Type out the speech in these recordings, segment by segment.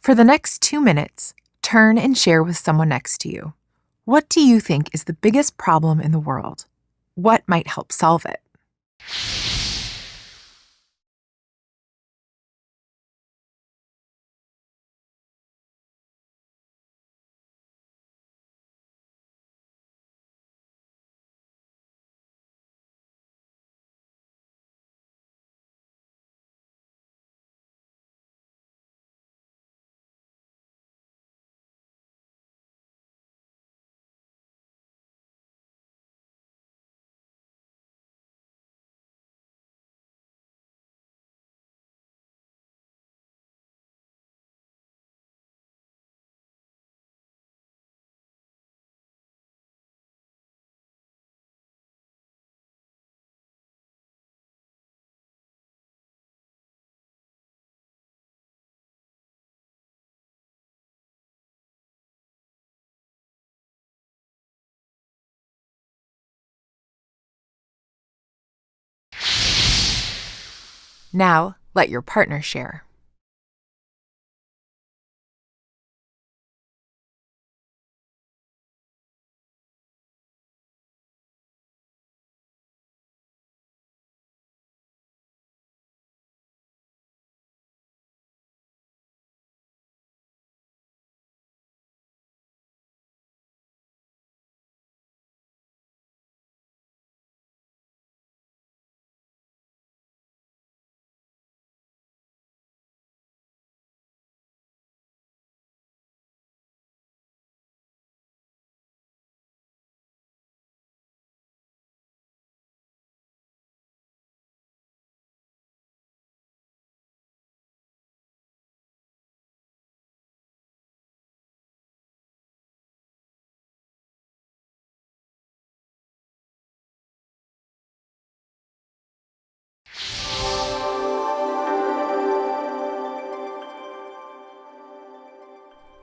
For the next 2 minutes, turn and share with someone next to you. What do you think is the biggest problem in the world? What might help solve it? Now, let your partner share.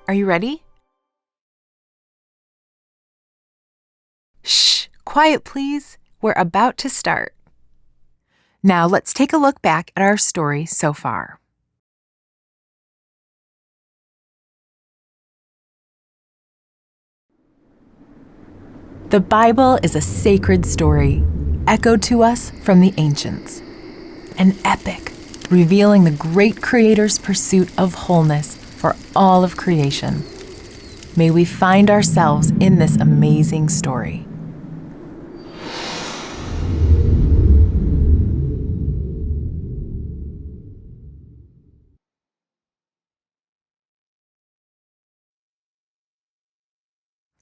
Are you ready? Shh, quiet please. We're about to start. Now let's take a look back at our story so far. The Bible is a sacred story, echoed to us from the ancients. An epic, revealing the great Creator's pursuit of wholeness for all of creation. May we find ourselves in this amazing story.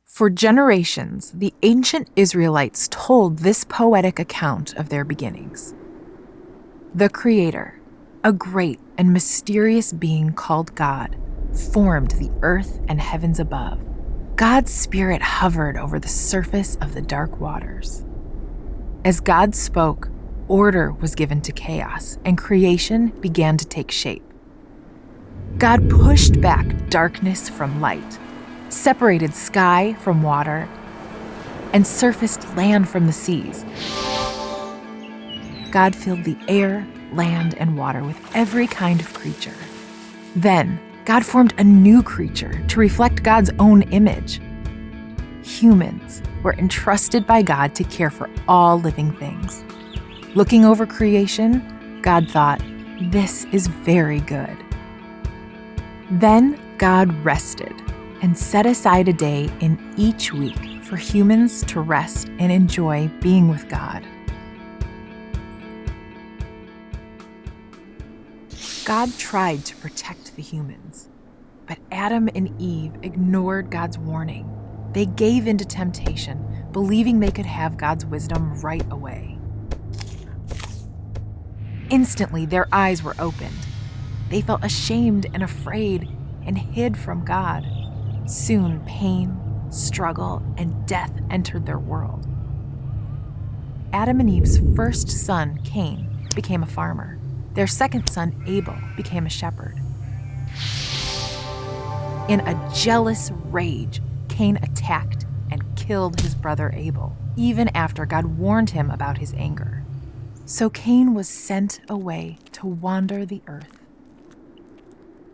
For generations, the ancient Israelites told this poetic account of their beginnings. The Creator, a great and mysterious being called God, formed the earth and heavens above. God's Spirit hovered over the surface of the dark waters. As God spoke, order was given to chaos, and creation began to take shape. God pushed back darkness from light, separated sky from water, and surfaced land from the seas. God filled the air, land, and water with every kind of creature. Then, God formed a new creature to reflect God's own image. Humans were entrusted by God to care for all living things. Looking over creation, God thought, "This is very good." Then God rested and set aside a day in each week for humans to rest and enjoy being with God. God tried to protect the humans, but Adam and Eve ignored God's warning. They gave in to temptation, believing they could have God's wisdom right away. Instantly, their eyes were opened. They felt ashamed and afraid and hid from God. Soon, pain, struggle, and death entered their world. Adam and Eve's first son, Cain, became a farmer. Their second son, Abel, became a shepherd. In a jealous rage, Cain attacked and killed his brother Abel, even after God warned him about his anger. So Cain was sent away to wander the earth.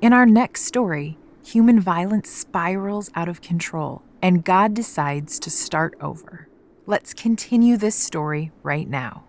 In our next story, human violence spirals out of control, and God decides to start over. Let's continue this story right now.